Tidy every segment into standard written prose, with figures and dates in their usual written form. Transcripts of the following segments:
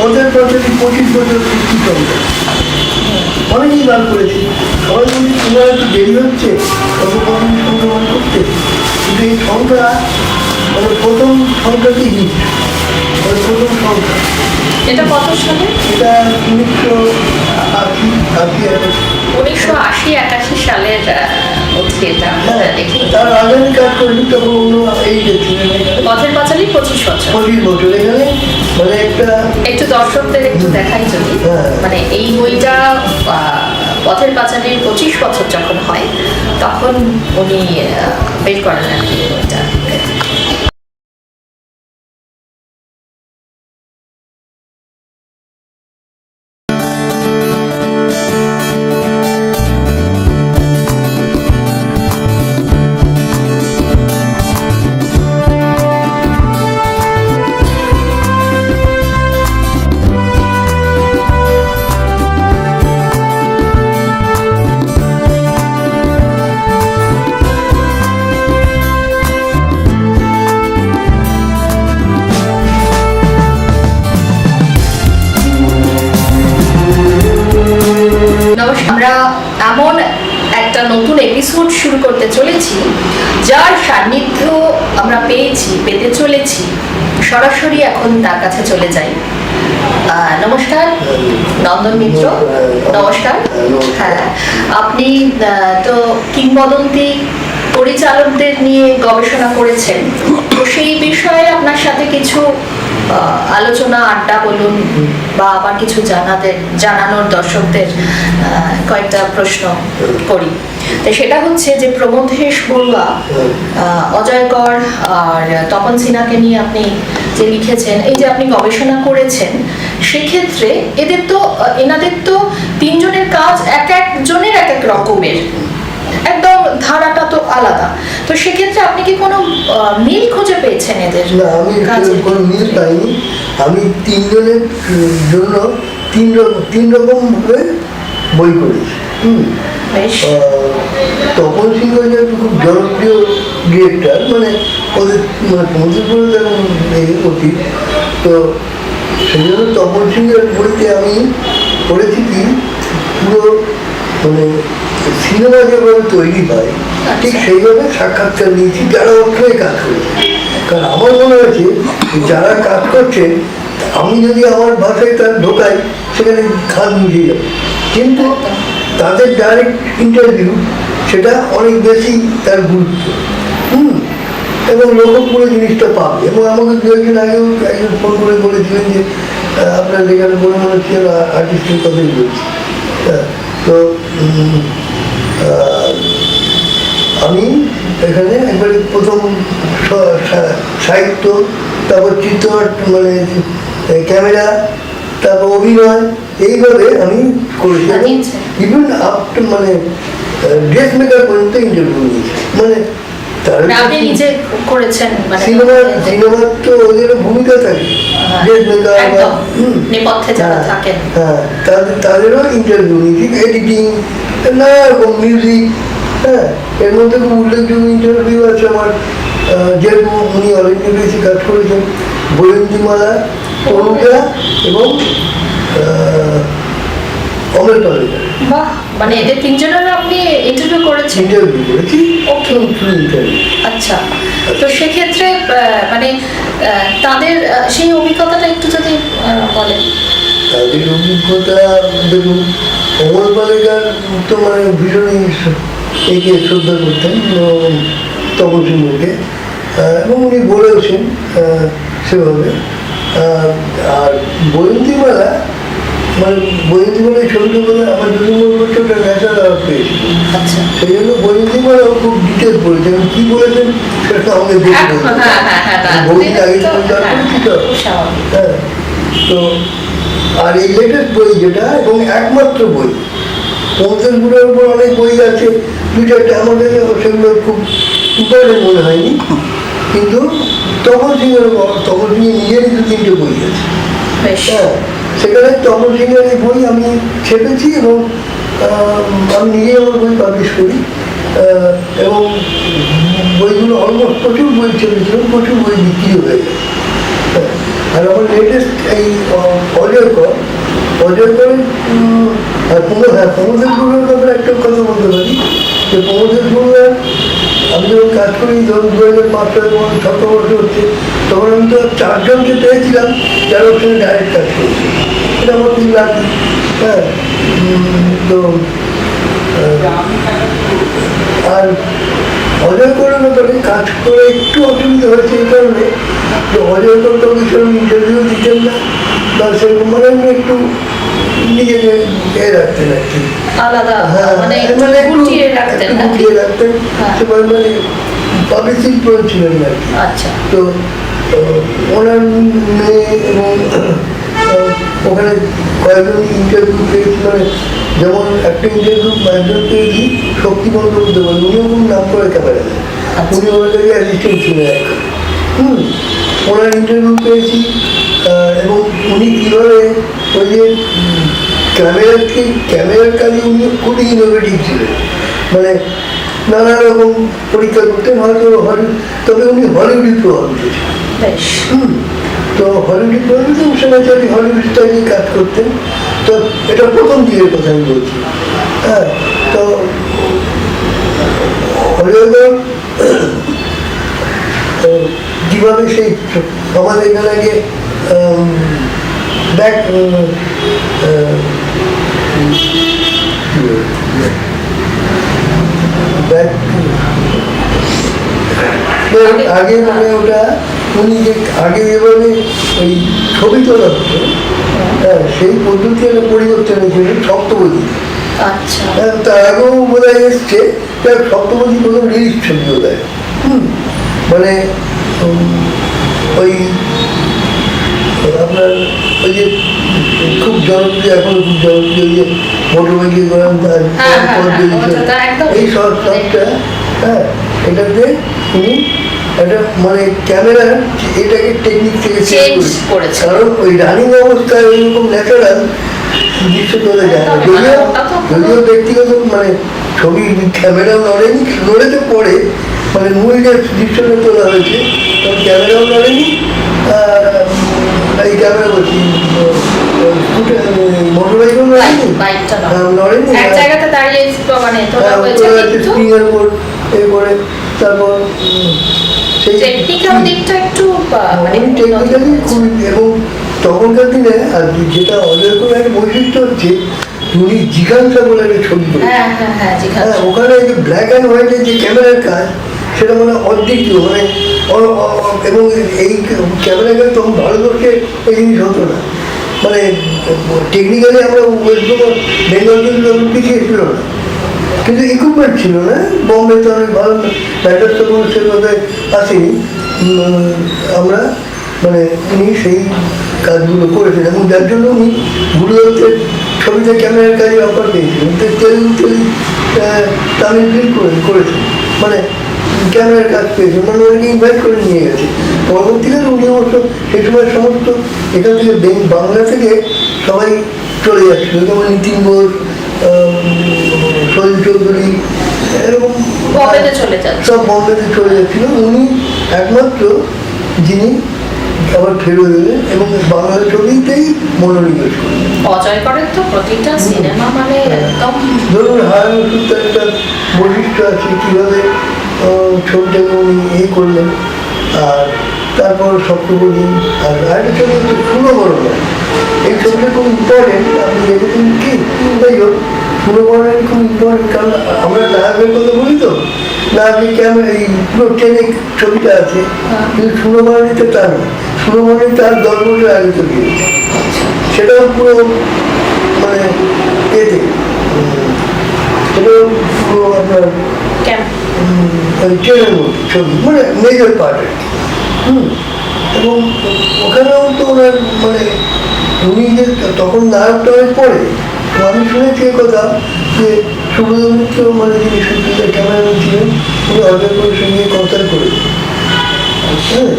পথের পথে 25 বছর সৃষ্টি সংখ্যা অনেকেই বার করেছে। সবাই বলছি তোমার একটু দেরি হচ্ছে কতক্ষণ সংক্রমণ করতে, কিন্তু এই সংখ্যা মানে প্রথম সংখ্যাটি হিট, মানে প্রথম সংখ্যা। এটা কত সালে? এটা 1980-81 সালের মধ্যে এটা দেখি। তার আগে আমি কাজ করেছি তখন অন্য এই ছিলেন পথের পাঁচালী 25 বছর। 25 বছর এখানে মানে একটা একটু দর্শকদের একটু দেখাই যদি, মানে এই বইটা পথের পাঁচালীর 25 বছর যখন হয় তখন উনি বের করেন আর কি বইটা। আমরা এমন একটা নতুন এপিসোড শুরু করতে চলেছি যার সান্নিধ্য আমরা পেতে চলেছি। সরাসরি এখন তার কাছে চলে যাই। নমস্কার নন্দন মিত্র। নমস্কার। হ্যাঁ, আপনি তো কিংবদন্তি পরিচালকদের নিয়ে গবেষণা করেছেন, তো সেই বিষয়ে আপনার সাথে কিছু আলোচনা আড্ডা বলুন বা আবার কিছু জানানোর দর্শকদের কয়েকটা প্রশ্ন করি। তো সেটা হচ্ছে যে প্রমথেশ বড়ুয়া, অজয় কর আর তপন সিনহাকে নিয়ে আপনি যে লিখেছেন, এই যে আপনি গবেষণা করেছেন, সেক্ষেত্রে এনাদের তো তিনজনের কাজ এক একজনের এক এক রকমের, একদম ধারাটা তো আলাদা। তো সেক্ষেত্রে আপনি কি কোনো মিল খুঁজে পেয়েছেন এদের? না, আমি কোনো মিল পাইনি। আমি তিনজনের জন্য তিন রকম ভাবে বই করেছি। তপন সিংহ যে খুব জনপ্রিয় ডিরেক্টর, মানে ওদের মানে সমুদ্রপুরে তেমন অতি, তো সেই জন্য তপন সিংহের বইতে আমি পড়েছি কি পুরো মানে সিনেমা যেভাবে তৈরি হয় ঠিক সেইভাবে সাক্ষাৎকার নিয়েছি যারা ওখানে কাজ করেছে। কারণ আমার মনে হয়েছে যারা কাজ করছে আমি যদি আমার ভাষায় তার ঢোকাই সেখানে খাদ মিশিয়ে যাবে, কিন্তু তাদের ডাইরেক্ট ইন্টারভিউ সেটা অনেক বেশি তার গুরুত্ব। এবং লোক পুরো জিনিসটা পাবে। এবং আমাকে দু একদিন আগেও একজন ফোন করে বলেছিলেন যে আপনার যেখানে বলে মনে হচ্ছে আর্টিস্টের কথাই বলছি। তো আমি এখানে একবারে প্রথম সাহিত্য, তারপর চিত্র, মানে ক্যামেরা, তারপর অভিনয়, এইভাবে আমি করেছি। ইভেন মানে ড্রেস মেকার পর্যন্ত ইন্টারভিউ নিয়েছি। মানে সিনেমার তো ওদেরও ভূমিকা থাকে, ড্রেস মেকার, হ্যাঁ তাদেরও ইন্টারভিউ নিয়েছি, এডিটিং, নানা রকম মিউজিক। হ্যাঁ, এর মধ্যে খুব উল্লেখযোগ্য ইন্টারভিউ আছে আমার, যেরকম উনি অল ইন্ডিয়া বেশি কাজ করেছেন, বৈজয়ন্তীমালা, তনুজা এবং অমল পালেকার। বাহ, মানে এদের তিনজনের আপনি ইন্টারভিউ করেছেন? ইন্টারভিউ করেছি। ওকে, আচ্ছা। তো সেক্ষেত্রে মানে তাদের সেই অভিজ্ঞতাটা একটু যদি বলেন। তাদের অভিজ্ঞতা দেখুন, অমল পালেকার তো মানে ভীষণই একে শ্রদ্ধা করতেন তপন সিংহকে, এবং উনি বলেওছেন সেভাবে। আর বৈজয়ন্তীমালা, মানে বৈজয়ন্তীমালায় ছোটবেলায় আমার 2 বছর ওটা ন্যাচারাল আওয়াজ পেয়েছিল। আচ্ছা, সেই জন্য বৈজয়ন্তীমালাও খুব ডিটেল বলেছেন, এবং কী বলেছেন সেটা আমাকে দেখে বহুদিন আগে করেছি তো। হ্যাঁ, তো আর এই লেটেস্ট বই যেটা, এবং একমাত্র বই, প্রমথেশগুলোর উপর অনেক বই আছে 2-4টা, আমাদের সেগুলো খুব ইম্পর্টেন্ট মনে হয়নি, কিন্তু তপন সিংহের নিজেরই 2-3টে বই আছে। হ্যাঁ, সেখানে তপন সিংহের এই বই আমি ছেপেছি, এবং আমি নিজে আমার বই পাবলিশ করি, এবং বইগুলো অলমোস্ট প্রচুর বই ছেপেছিলাম, প্রচুর বই বিক্রি হয়ে গেছে। আর আমার লেটেস্ট এই অজয়কর আর প্রমোদের গুলোর ব্যাপারে একটা কথা বলতে পারি যে প্রমোদের গুলো আমি যখন কাজ করি ধরুন 2005 সালে যখন 6 বছর হচ্ছে তখন আমি তো 4 জনকে পেয়েছিলাম যারা ওর সঙ্গে ডাইরেক্ট কাজ করছে, এটা আমার খুব লাগে। হ্যাঁ, তো আর অজয়করের ব্যাপারে কাজ করে একটু অসুবিধা হয়েছে এই কারণে যে অজয়কর তো সেরকম ইন্টারভিউ দিতেন না বা সেরকম মানে আমি একটু নিজেকে এ রাখতেন আর কি, আলাদা হ্যাঁ মানে মানে একটু গুটিয়ে রাখতেন একটু নাকি? গুটিয়ে রাখতেন, হ্যাঁ। সে মানে পাবলিসিটি ছিলেন না আর কি। আচ্ছা, তো ওনার মেয়ে এবং ওখানে কয়েকজন ইন্টারভিউ পেয়েছি, মানে যেমন একটা ইন্টারভিউ কয়েকজন পেয়েছি শক্তি বন্দ্যোপাধ্যায়, উনিও খুব নাম করে ক্যামেরা, উনি ওনার কাছে অ্যাসিস্ট্যান্ট ছিলেন এক। ওনার ইন্টারভিউ পেয়েছি এবং উনি কীভাবে ওই যে ক্যামেরার কাজে উনি খুবই ইনোভেটিভ ছিলেন, মানে নানা রকম পরীক্ষা করতেন, হয়তো তবে উনি হলিউডে প্রভাবিত ছিলেন। বেশ। তো হলিউডে প্রভাবিত সেনাচারী হলিউড স্টাইলে কাজ করতেন। তো এটা প্রথম দিকের কথা আমি বলছি। হ্যাঁ, তো হলিউডের কীভাবে সেই আমাদের এখানে আগে ব্যাক আগে মানে ওটা উনি যে আগে এভাবে ওই ছবি তোলা হতো, হ্যাঁ সেই পদ্ধতি একটা পরিবর্তন হয়েছিল সপ্তপদী। আচ্ছা, হ্যাঁ, তার আগেও বোধ হয় এসছে সপ্তপদী প্রথম রিলিজ ছবি বোধ হয়। মানে ওই আপনার ওই যে খুব জনপ্রিয়, এখন খুব জনপ্রিয় যে মোটরবাইকে করেন এই সবটা, হ্যাঁ এটাতে উনি একটা মানে ক্যামেরা এটাকে টেকনিক থেকে চেঞ্জ করেছে, কারণ ওই রানিং অবস্থায় ওইরকম ন্যাচারাল দৃশ্য তোলা যায় না। যদিও ব্যক্তিগত মানে ছবি ক্যামেরাও নড়েনি, নড়েতে পরে মানে মূল যে দৃশ্যটা তোলা হয়েছে তখন ক্যামেরাও নড়েনি, এই ক্যামেরা বলছি মোটরবাইকও নড়েনি, নড়েনি স্প্রিংয়ের উপর এ করে। তারপর সেই টেকনিক্যালি খুবই, এবং তখনকার দিনে আর যেটা অজয়কর একটা বৈশিষ্ট্য হচ্ছে উনি জিজ্ঞাসা বলে একটা ছবি করে, হ্যাঁ ওখানে যে ব্ল্যাক অ্যান্ড হোয়াইটের যে ক্যামেরার কাজ সেটা মানে অদ্বিতীয়, মানে এবং এই ক্যামেরাকে তখন ভারতবর্ষে এই জিনিস হতো না, মানে টেকনিক্যালি আমরা ওয়েস্ট বেঙ্গল কিন্তু পিছিয়ে ছিল না, কিন্তু ইকুইপমেন্ট ছিল না। বম্বেতে অনেক ভালো ব্যাটার তখন সে কথায় আসেনি, আমরা মানে উনি সেই কাজগুলো করেছেন এবং যার জন্য উনি গুরুদত্তের ছবিতে ক্যামেরার কাজে অফার পেয়েছিলেন, তেলুগু তামিল ফিল্ম করেছেন, মানে ক্যামেরার কাজ পেয়েছেন, মানে ওনাকে ইনভাইট করে নিয়ে গেছে। পরবর্তীকালে উনি অবশ্য সেই সময় সমস্ত এখান থেকে বাংলা থেকে সবাই চলে যাচ্ছিল, যেমন নীতিন ঘোষ, শৈল চৌধুরী, এরকম সব বম্বেতে চলে যাচ্ছিল। উনি একমাত্র যিনি আবার ফেরত এলেন এবং বাংলা ছবিতেই মনোনিবেশ করলেন। অজয়করের তো প্রতিটা সিনেমা মানে একদম ধরুন হারানো সূত্রে একটা বৈশিষ্ট্য আছে কীভাবে ছবিটাকে উনি এই করলেন। আর তারপর সপ্তপদী, আর আরেকটা ছবি হচ্ছে সুরবর্ণ। এই ছবিটা খুব ইম্পর্টেন্ট, আপনি দেখেছেন কি? যাই হোক, সুরবর্ণ খুব ইম্পর্টেন্ট, কারণ আমরা নায়কের কথা বলি তো, নায়কের ক্যামেরা এই পুরো ট্রেনে ছবিটা আছে, কিন্তু সুরবর্ণীতে তা নয়, সুরবর্ণী তার 10 বছর আগে চলে গেছে, সেটাও পুরো মানে এতে সেটাও পুরো আপনার ট্রেনের মধ্যে ছবি, মানে মেজর পার্ট আর কি। এবং ওখানেও তো ওনার মানে উনি যে তখন নায়কটা অনেক পরে, তো আমি শুনেছি এই কথা যে সুব্রত মিত্র মানে যিনি সুব্রতের ক্যামেরাম্যান ছিলেন, উনি অজয়করের সঙ্গে কনসাল্ট করেছেন। হ্যাঁ,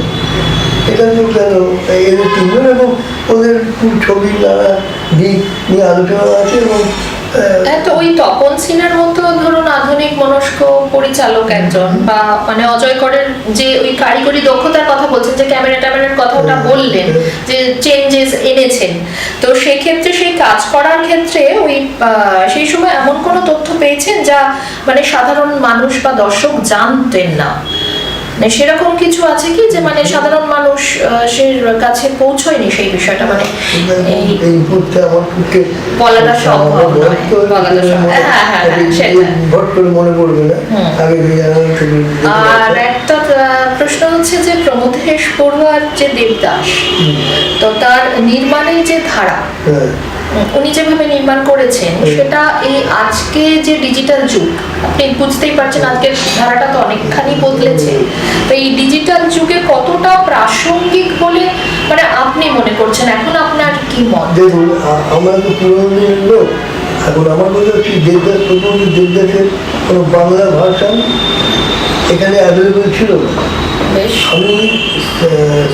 এটা তো কেন এদের তিনজন এবং ওদের ছবির নানা দিক নিয়ে আলোচনা আছে এবং তো ওই তপন সিনহার মতো ধরুন আধুনিক মনস্ক পরিচালক একজন, বা মানে অজয় করের যে ওই কারিগরি দক্ষতার কথা বলছেন, যে ক্যামেরা ট্যামেরার কথা ওটা বললেন যে চেঞ্জেস এনেছেন, তো সেক্ষেত্রে সেই কাজ করার ক্ষেত্রে ওই সেই সময় এমন কোনো তথ্য পেয়েছেন যা মানে সাধারণ মানুষ বা দর্শক জানতেন না? মানে সেরকম কিছু আছে কি যে মানে সাধারণ মানুষ সে কাছে পৌঁছয়নি সেই বিষয়টা, মানে এই মুহূর্তে আমার পক্ষে বলাটা সম্ভব নয়, বলাটা সম্ভব। হ্যাঁ হ্যাঁ হ্যাঁ, সেটা। ভট করে মনে পড়বে না, আগে থেকে জানানো থেকে। আর একটা প্রশ্ন হচ্ছে যে প্রমথেশ পড়ুয়ার যে দেবদাস, তো তার নির্মাণের যে ধারা, উনি যেভাবে নির্মাণ করেছেন সেটা এই আজকে যে ডিজিটাল যুগ, আপনি বুঝতেই পারছেন আজকের ধারাটা তো অনেকখানি বদলেছে, তো এই ডিজিটাল যুগে কতটা প্রাসঙ্গিক বলে মানে আপনি মনে করছেন, এখন আপনার কি মত? দেখুন, আমরা তো পুরোনো দিনের লোক, এখন আমার কথা হচ্ছে দেবদাস, প্রথমত দেবদাসের কোনো বাংলা ভাষা এখানে অ্যাভেলেবেল ছিল না। আমি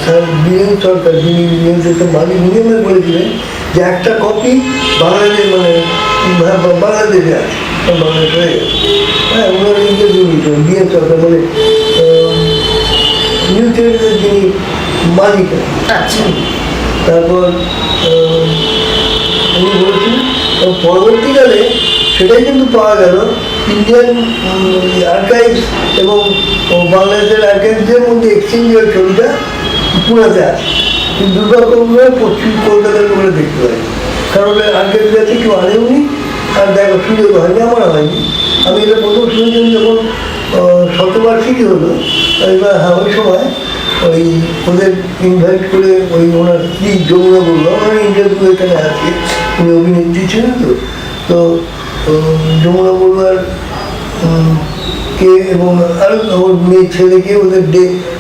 স্যার বীরেন সরকার, যিনি নিয়ন্ত্রিত মালিক, নিয়মে বলেছিলেন যে একটা কপি বাংলাদেশ মানে বাংলাদেশে আছে, বাংলাদেশ হয়ে গেছে। হ্যাঁ, ওনার ইন্টারভিউ নিয়েছেন বীরেন সরকার, মানে নিউজ চ্যানেলের যিনি মালিক। তারপর উনি বলেছেন, পরবর্তীকালে সেটাই কিন্তু পাওয়া গেল ইন্ডিয়ান আর্কাইভস এবং বাংলাদেশের আর্কাইভসের মধ্যে এক্সচেঞ্জ হয়ে ছবিটা পুরাতে আছে, কিন্তু দুর্ভাগ্যভাবে পশ্চিম কলকাতার লোকেরা দেখতে পাই, কারণ আর্কাইভস আছে কেউ আনেওনি, আর দেখো সুযোগ হয়নি, আমার হয়নি। আমি এটা প্রথম শুনেছিলাম যখন শতবার্ষিকী হলো, এবার হ্যাঁ ওই সময় ওই ওদের ইনভাইট করে ওই ওনার স্ত্রী যমুনা বললো, ওনার ইন্টারভিউ এখানে আছে, উনি অভিনেত্রী ছিলেন, তো যমুনা বলুয়ার কে এবং আরও ওর মেয়ে ছেলেকে ওদের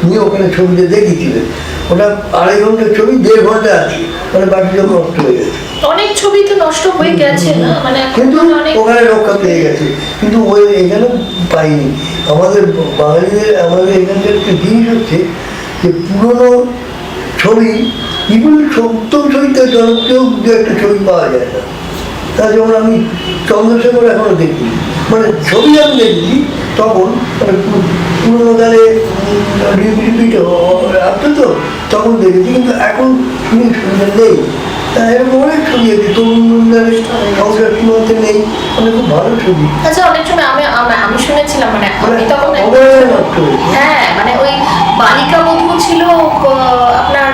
নিয়ে ওখানে ছবিটা দেখিয়েছিলেন। ওটা 2.5 ঘন্টার ছবি, 1.5 ঘন্টা আছে, মানে বাকি সব নষ্ট হয়ে গেছে। অনেক ছবি তো নষ্ট হয়ে গেছে না, মানে কিন্তু ওখানে রক্ষা পেয়ে গেছে, কিন্তু ওই এখানে পাইনি। আমাদের বাঙালিদের, আমাদের এখানকার একটা জিনিস হচ্ছে যে পুরোনো ছবি, ইভেন সপ্তম ছবিতে জনপ্রিয় দু একটা ছবি পাওয়া যায় না। তা যেমন আমি চন্দ্রশেখর এখনো দেখি, মানে ছবি আমি দেখেছি তখন, মানে পুরোনো কালে রিপিট আসতো তো, তখন দেখেছি, কিন্তু এখন নেই। তা এরকম অনেক ছবি আছে, তরুণ মুন্ডারের সংসার সীমান্তে নেই, মানে খুব ভালো ছবি। আচ্ছা, অনেক সময় আমি শুনেছিলাম, মানে আমি তখন হ্যাঁ মানে ওই বালিকা বধূ ছিল আপনার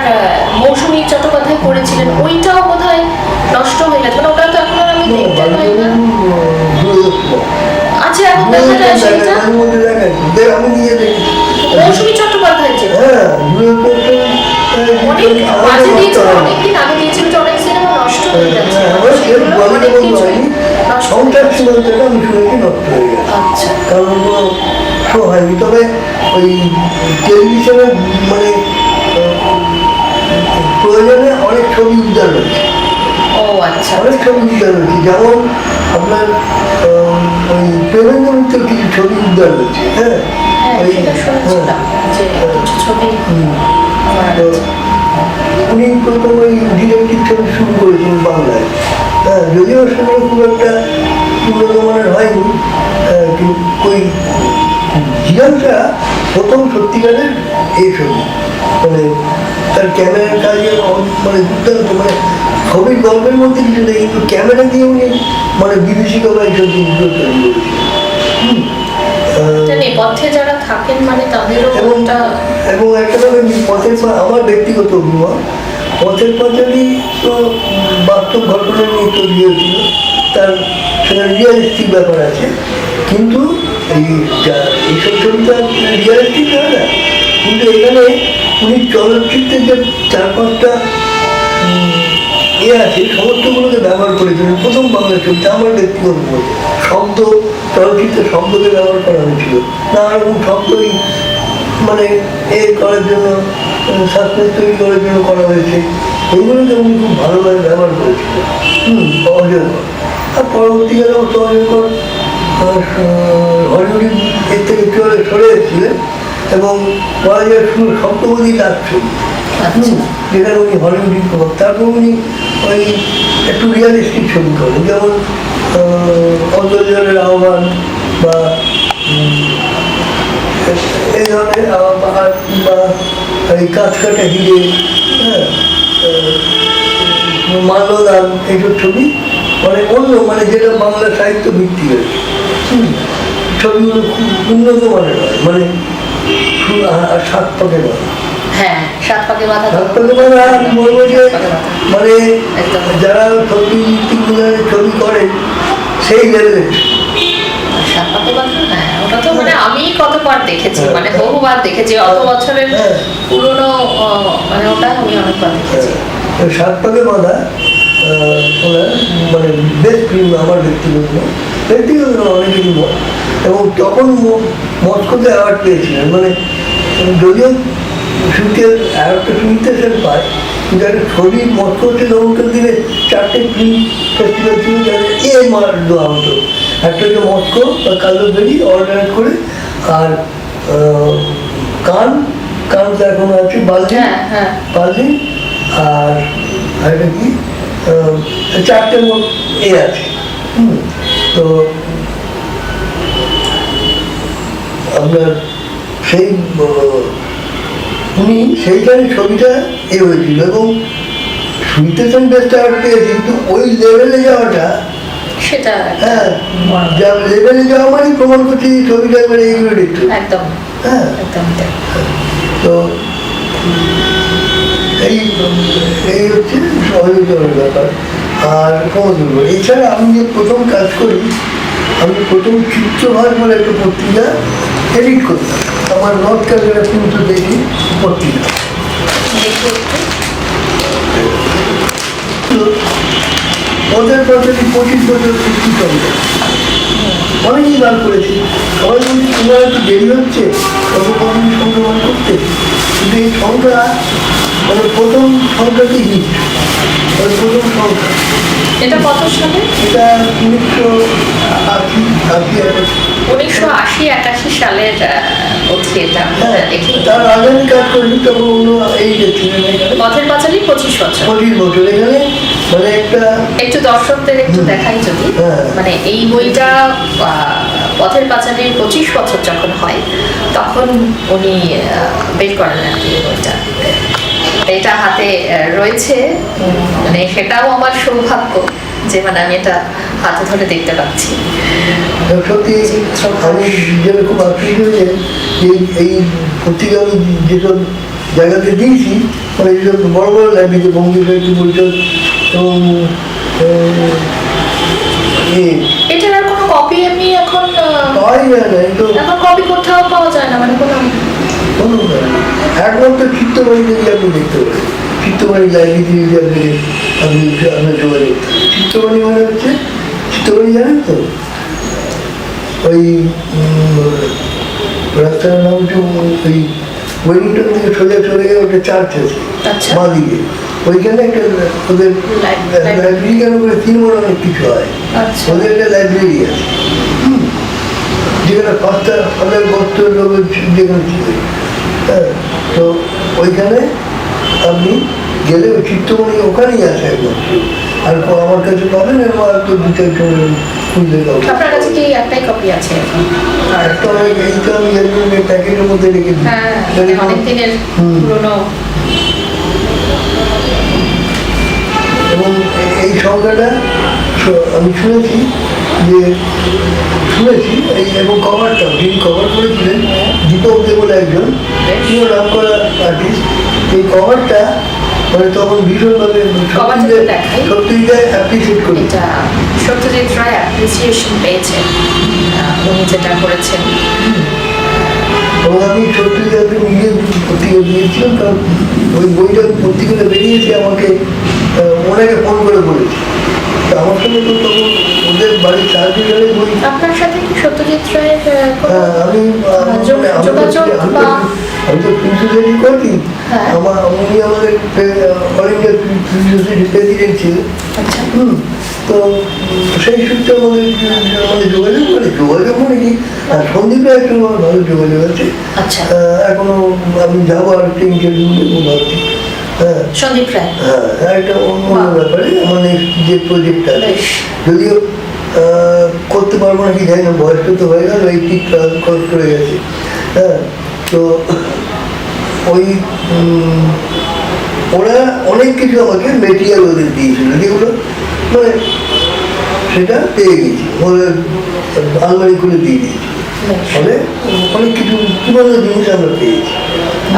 মৌসুমী চট্টোপাধ্যায় করেছিলেন, ওইটাও বোধহয় নষ্ট হয়ে গেছে, মানে ওটা তো এখন আর আমি দেখতে পাই না। আচ্ছা, এখন দেখা যায় সেটা আমি নিয়ে দেখি মৌসুমী চট্টোপাধ্যায় ছিল, অনেক মাঝে দিয়েছিল, অনেকদিন আগে দিয়েছিল, যে অনেক সিনেমা নষ্ট হয়ে গেছে, অনেক কিছু সংসার সীমান্তটা আমি শুনেছি নষ্ট হয়ে গেছে। আচ্ছা, কারণ শো হয়নি, তবে ওই টেলিভিশনে মানে প্রয়োজনে অনেক ছবি উদ্ধার হয়েছে। ও আচ্ছা, অনেক ছবি উদ্ধার হয়েছে, যেমন আপনার ওই প্রেমেন্দ্র মিত্র কিছু ছবি উদ্ধার হয়েছে। হ্যাঁ, উনি প্রথম ওই ডিটেকটিভ ছবি শুরু করেছিলেন বাংলায়। হ্যাঁ, যদিও সেগুলো খুব একটা উন্নত মানের হয়নি, কিন্তু ওই জিয়ানটা প্রথম সত্যিকারের এই ছবি, মানে তার ক্যামেরার কাজে মানে দুর্দান্ত, মানে ছবির গল্পের মধ্যে কিছু নেই, কিন্তু ক্যামেরা দিয়ে উনি মানে বিভীষিকা এই সব জিনিসগুলো তৈরি করেছিলেন। নেপথ্যে যারা থাকেন মানে তাদেরও এবং একটা পথের আমার ব্যক্তিগত অভিমত, পথের পাঁচালী তো বাস্তব ঘটনা নিয়ে তৈরি হয়েছিল, তার সেটা রিয়ালিস্টিক ব্যাপার আছে, কিন্তু এইসব ছবিটা রিয়ালিস্টিক হয় না, কিন্তু এখানে উনি চলচ্চিত্রের যে 4-5টা আছে সমস্তগুলোকে ব্যবহার করেছিলেন। প্রথম বাংলা ছবিতে আমার ব্যক্তিগত শব্দ, চলচ্চিত্রের শব্দকে ব্যবহার করা হয়েছিল, নানা রকম শব্দই মানে করার জন্য, সাসপেন্স তৈরি করার জন্য করা হয়েছে, এইগুলোকে উনি খুব ভালোভাবে ব্যবহার করেছিলেন। অজয়, আর পরবর্তীকালে অবশ্য অজয়কর হলিউড এর থেকে সরে এসেছিলেন এবং বলা যায় শুধু শব্দবোধী লাভ ছবি, যেখানে উনি হলিউডি প্রভাব, তারপর উনি ওই একটু রিয়ালিস্টিক ছবি করে, যেমন অন্তর্জলের আহ্বান বা এই ধরনের বা এই কাঠ কাটা হিরে, হ্যাঁ, মাল্যদান, এইসব ছবি মানে অন্য, মানে যেটা বাংলা সাহিত্য ভিত্তি হয়েছে। ছবিগুলো খুব উন্নত মানের হয়, মানে সাত পাকে বাঁধা। হ্যাঁ, সাত পাকে বাঁধা। সাত পাকে বাঁধা আমি বলবো যে মানে যারা ছবি ছবি করে সেই লেভেলের। সাত পাকে বাঁধা, হ্যাঁ, ওটা তো মানে আমি কতবার দেখেছি, মানে বহুবার দেখেছি, অত বছরের পুরনো, মানে ওটা আমি অনেকবার দেখেছি। সাত পাকে বাঁধা মানে বেস্ট ফিল্ম আমার ব্যক্তিগত অনেকেরই মত। এবং তখন মস্কোতে অ্যাওয়ার্ড পেয়েছিলেন, মানে যদিও শুটের অ্যাওয়ার্ডটা ইনভিটেশন পায়, কিন্তু একটা ছবি মস্কোতে তখনকার দিনে 4টে ফিল্ম ফেস্টিভ্যাল ছিল, যাদের দেওয়া হতো। একটা হচ্ছে মস্কো বা কালোবেরি অর্গানাইজ করে, আর কান তো এখন আছে বার্লিন, আর একটা কি 4টে মোট আছে। তো আপনার সেই উনি সেইখানে ছবিটা হয়েছিল, এবং শুনতেছেন বেস্ট অ্যাওয়ার্ড পেয়েছে, কিন্তু ওই লেভেলে যাওয়াটা, সেটা হ্যাঁ, যা লেভেলে যাওয়া মানে প্রমাণ করছি ছবিটা একবারে এইগুলো দেখতে। একদম, হ্যাঁ, তো এই হচ্ছে সহযোগিতার ব্যাপার। আর কমজোর এছাড়া আমি যে প্রথম কাজ করি, আমি প্রথম চিত্রভাগ বলে একটা পত্রিকা এডিট করতাম, আমার নর্থ ক্যালকাটা কিন্তু দেখি পত্রিকা। ওদের প্রতি 25 বছর সৃষ্টি করবে, অনেকই গান করেছি। সবাই বলছি তোমার একটু দেরি হচ্ছে কতদিন সংক্রমণ করতে, কিন্তু এই সংখ্যা মানে প্রথম সংখ্যাটি হিট, মানে প্রথম সংখ্যা। এটা কত সালে? এটা 1980-81 সালের এটা। তার আগে আমি কাজ করি, তখন অন্য এই দেখছিলেন পথের পাঁচালী 25 বছর। 25 বছর এখানে মানে একটা একটু দর্শকদের একটু দেখাই যদি, মানে এই বইটা পথের পাঁচালীর 25 বছর যখন হয়, তখন উনি বের করেন আর কি বইটা। এটা হাতে রয়েছে, মানে সেটাও আমার সৌভাগ্য যে মানে আমি এটা হাতে ধরে দেখতে পাচ্ছি। সত্যি আমি নিজের খুব আশ্চর্য যে এই পত্রিকা আমি যেসব জায়গাতে দিয়েছি, মানে যেসব বড় বড় লাইব্রেরি, বঙ্গীয় সাহিত্য পরিষদ এবং এটার আর কোনো কপি এমনি এখন পাওয়াই যায় না, এখন কপি কোথাও পাওয়া যায় না, মানে কোনো একমাত্র চিত্তবাড়িতে গিয়ে আপনি দেখতে পারেন। চিত্তবাড়ি লাইব্রেরি আপনি যোগাযোগ। চিত্তবাড়ি মানে হচ্ছে, চিত্তবাড়ি জানেন তো, ওই রাস্তার নাম হচ্ছে ওই ওয়েলিংটন থেকে সোজা চলে গেলে ওটা চার্চ আছে বাঁ দিকে, ওইখানে একটা ওদের লাইব্রেরি কেন করে 3 বড় অনেক কিছু হয়, ওদের একটা লাইব্রেরি আছে যেখানে ফাদার বস্ত্র যেখানে ছিল। হ্যাঁ, তো ওইখানে আপনি গেলে ওই চিত্তমণি ওখানেই আছে একমাত্র, আর আমার কাছে পাবেন, এবং আর তো 2-4 খুঁজলে পাবেন। আপনার কাছে কি একটাই কপি আছে এখন? একটা এই তো আমি প্যাকেটের মধ্যে রেখে দিই, অনেক দিনের পুরনো। এবং এই সংখ্যাটা আমি শুনেছি এই, এবং কভারটা যিনি কভার করেছিলেন দীপক দে বলে একজন, তিনিও নাম করা আর্টিস্ট। এই কভারটা মানে তখন ভীষণভাবে সত্যিটাই অ্যাপ্রিসিয়েট করি। সত্যজিৎ রায় অ্যাপ্রিসিয়েশন পেয়েছেন উনি যেটা করেছেন। এবং আমি সত্যজিৎ নিজে পত্রিকা দিয়েছিলাম, কারণ ওই বইটা পত্রিকাটা বেরিয়েছে, আমাকে ওনাকে ফোন করে বলেছি। আমার সঙ্গে তো তখন ওদের বাড়ির চারদিকে বই। আপনার সাথে কি সত্যজিৎ রায়ের আমি তো প্রিন্সিপালি করি, উনি আমাদের অল ইন্ডিয়া প্রেসিডেন্ট ছিলেন। তো সেই সূত্রে আমাদের যোগাযোগ মানে কি, আর সন্দীপে একটু আমার ভালো যোগাযোগ আছে। এখনো আমি যাবো আর একটা ইন্টারভিউ নেবো ভাবছি। হ্যাঁ সন্দীপ রায়। হ্যাঁ, একটা অন্য ব্যাপারে মানে যে প্রজেক্টটা বেশ। যদিও করতে পারবো নাকি জানি না, বয়সটা তো হয়ে গেল, এই ঠিক খরচ করে গেছে। হ্যাঁ, তো ওই ওরা অনেক কিছু আমাকে মেটেরিয়াল ওদের দিয়েছিল, যেগুলো মানে সেটা পেয়ে গেছি, ওদের আলমারি খুলে দিয়ে দিয়েছি, ফলে অনেক কিছু পুরোনো জিনিস আমরা পেয়েছি।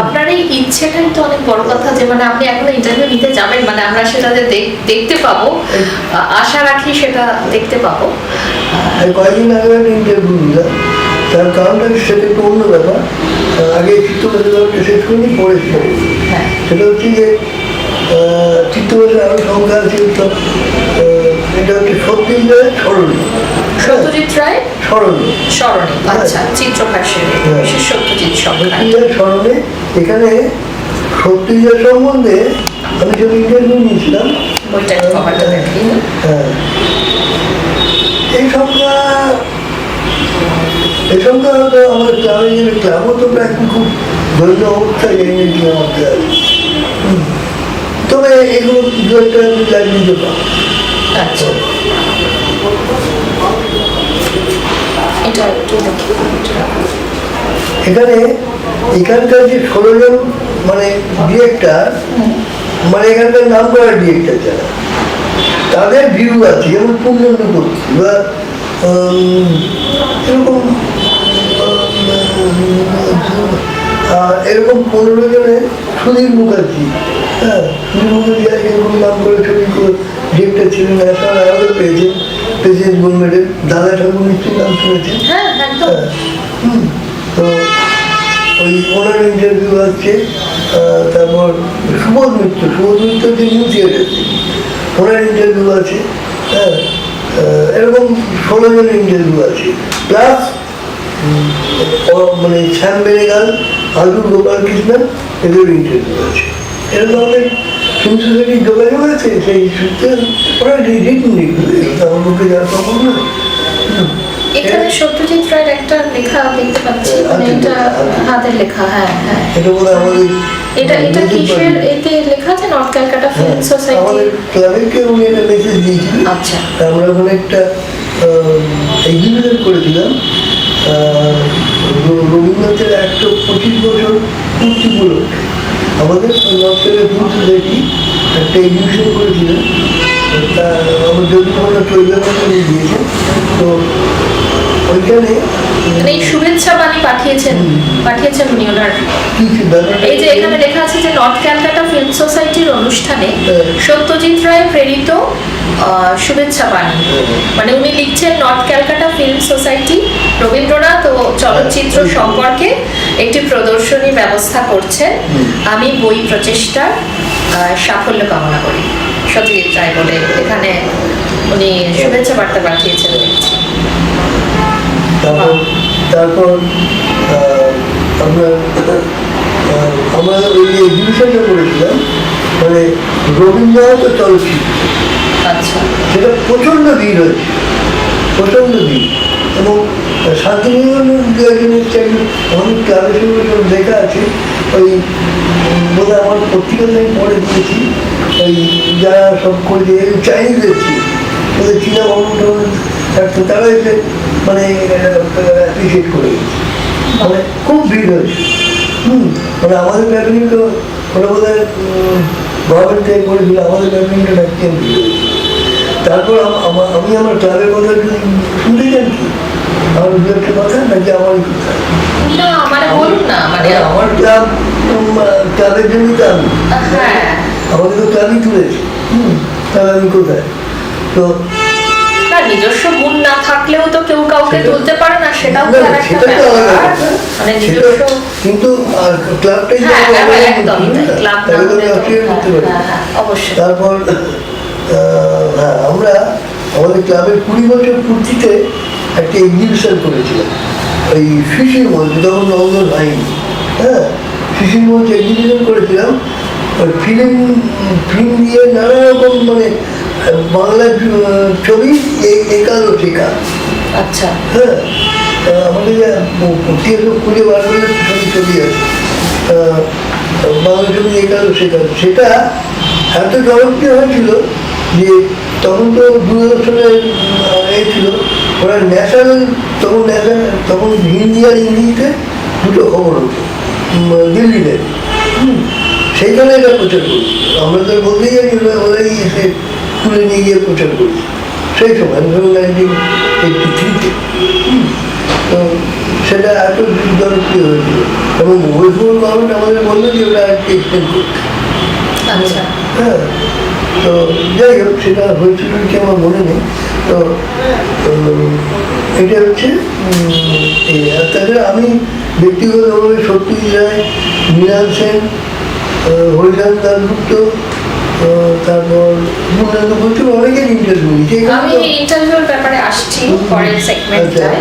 আপনার এই ইচ্ছেটাই তো অনেক বড় কথা, যে মানে আপনি এখন ইন্টারভিউ নিতে যাবেন, মানে আমরা সেটা যে দেখতে পাবো, আশা রাখি সেটা দেখতে পাবো। কয়েকদিন আগে একটা ইন্টারভিউ নিলাম, তার কারণটা সেটা একটু অন্য ব্যাপার। আগে চিত্তপ্রতিভাটা শেষ করিনি, পড়েছি। হ্যাঁ। সেটা হচ্ছে যে চিত্তপ্রতিভার আরও সংখ্যা আছে, এটা হচ্ছে সত্যজিৎ রায়ের স্মরণীয়। সত্যজিৎ রায় স্মরণীয় স্মরণে, আচ্ছা, চিত্রভাষ্যের বিশেষ সত্যজিৎ সংখ্যা। সত্যজিৎ স্মরণে এখানে সত্যজিৎ সম্বন্ধে আমি যখন ইন্টারভিউ নিয়েছিলাম, বইটা কভারটা দেখি। হ্যাঁ, এই সংখ্যা হয়তো আমাদের ক্লাবে গেলে ক্লাবও তো এখন খুব ধন্য অবস্থায় এনেছি আমাদের। তবে এগুলো দু একটা লাইব্রেরিতে পাবো। আচ্ছা, এটা একটু দেখি। এখানে এখানকার যে 16 জন মানে ডিরেক্টর, মানে এখানকার নাম করা ডিরেক্টর যারা, তাদের ভিউ আছে, যেমন পূর্ণেন্দু করছি বা এরকম এরকম 15 জনের সুধীর মুখার্জি। হ্যাঁ, সুধীর মুখার্জি এরকম নাম করে ছবি ডিরেক্টর ছিলেন, ন্যাশনাল অ্যাওয়ার্ডও পেয়েছেন, প্রেসিডেন্ট গোল্ড মেডেল। দাদা ঠাকুর নিশ্চয়ই নাম শুনেছেন। হ্যাঁ, একদম। তো ওই ওনার ইন্টারভিউ আছে। তারপর সুবোধ মিত্র যে নিউ থিয়েটার, ওনার ইন্টারভিউ আছে। হ্যাঁ, এরকম 16 জনের ইন্টারভিউ আছে, প্লাস মানে শ্যাম বেনেগাল, আলু গোপাল কৃষ্ণন, এদের ইন্টারভিউ আছে। এরকম আমাদের ফিল্ম সোসাইটির যোগাযোগ আছে, সেই সূত্রে ওরা রিটিন আমার পক্ষে যাওয়া সম্ভব নয়। এখানে সত্যজিৎ রায়ের একটা লেখা দেখতে পাচ্ছি, মানে এটা হাতের লেখা। হ্যাঁ, হ্যাঁ, এটা বলে আমাদের এটা কিসের এতে লেখা আছে? North Calcutta film society. আমাদের ক্লাবেরকে উনি একটা মেসেজ দিয়েছিলেন। আচ্ছা, আমরা ওখানে একটা এক্সিবিশন করেছিলাম রবীন্দ্রনাথের 125 বছর পূর্তি উপলক্ষে। আমাদের নর্থ ক্যালকাটা ফিল্ম সোসাইটি একটা এক্সিবিশন করেছিলেন, তা আমার যদি আমরা চৈতন্য দিয়েছেন। তো ওইখানে এই শুভেচ্ছা বাণী পাঠিয়েছেন উনি ওনার। এই যে এখানে লেখা আছে যে নর্থ ক্যালকাটা ফিল্ম সোসাইটির অনুষ্ঠানে সত্যজিৎ রায় প্রেরিত শুভেচ্ছা বাণী। মানে উনি লিখছেন, north Calcutta film society Rabindranath ও চলচ্চিত্র সম্পর্কে একটি প্রদর্শনী ব্যবস্থা করছে। আমি বই প্রচেষ্টার সাফল্য কামনা করি, সত্যজিৎ রায় বলে এখানে উনি শুভেচ্ছা বার্তা পাঠিয়েছেন। তারপর আমরা ওই যে এক্সিবিশনটা করেছিলাম, মানে রবীন্দ্রনাথ চলচ্চিত্র। আচ্ছা, সেটা প্রচণ্ড ভিড় হয়েছে, প্রচণ্ড ভিড়। এবং শান্তিনিকেতনের দু একজন এসছে, আমাদের ক্লাবের সঙ্গে সব দেখা আছে। ওই বোধ হয় আমার পত্রিকাতে আমি পড়ে দিয়েছি, ওই যারা সব করে চাইনিজ এসছে, ওদের চীনা ভবন থাকতো, তারা এসে মানে অ্যাপ্রিসিয়েট করে গেছে। মানে খুব ভিড় হয়েছে। মানে আমাদের ব্যাপারিংটা ওরা বোধ হয় গভর্নমেন্ট থেকে করেছিল, আমাদের ব্যাপারিংটা ম্যাক্সিমাম ভিড় হয়েছে। তারপর আমি আমার ক্লাবের কথা শুনতে চান কি? আমার দু একটা কথা নাকি আমারই কথা? আমার ক্লাবের জন্যই তো আমি, আমাকে তো ক্লাবই তুলেছে। তাহলে আমি কোথায়? তো নিজস্ব গুণ না থাকলেও তো কেউ কাউকে তুলতে পারে না, সেটাও কিন্তু ক্লাবটাই অবশ্যই। তারপর হ্যাঁ, আমরা আমাদের ক্লাবের 20 বছর পূর্তিতে একটা এক্সিবিশন করেছিলাম ওই শিশির মঞ্চ, তখন নন্দন হয়নি। হ্যাঁ, শিশির মঞ্চ এক্সিবিশন করেছিলাম। ফিল্ম দিয়ে নানা রকম মানে বাংলা ছবি একালো শেখা। আচ্ছা, হ্যাঁ, আমাদের পত্রিকা খুঁজে বার করলে ছবি আছে। বাংলা ছবি একালো শেখালো, সেটা এত জনপ্রিয় হয়েছিল যে তখন তো দূরদর্শনের ছিল, ওরা ন্যাশনাল, তখন হিন্দি আর ইংরেজিতে দুটো খবর হতো দিল্লিতে, সেইখানে এটা প্রচার করতো। আমরা তো বলতেই জানি ওরাই এসে তুলে নিয়ে গিয়ে প্রচার করতো সেই সময় 1983-তে। তো সেটা এত জনপ্রিয় হয়েছিল এবং ওয়েস্ট বেঙ্গল গভর্নমেন্ট আমাদের বললো যে ওটা একটু এক্সটেন্ড করতে। আচ্ছা, হ্যাঁ, তো যাই হোক সেটা হয়েছিল কি আমার মনে নেই। তো এটা হচ্ছে এই। আর তাছাড়া আমি ব্যক্তিগতভাবে সত্যি রায়, মৃণাল সেন, হরিদাস দাসগুপ্ত, তারপর পূর্ণেন্দু প্রচুর অনেকের ইন্টারভিউ নিয়েছি। আমি ইন্টারভিউর ব্যাপারে আসছি পরের সেগমেন্টটায়।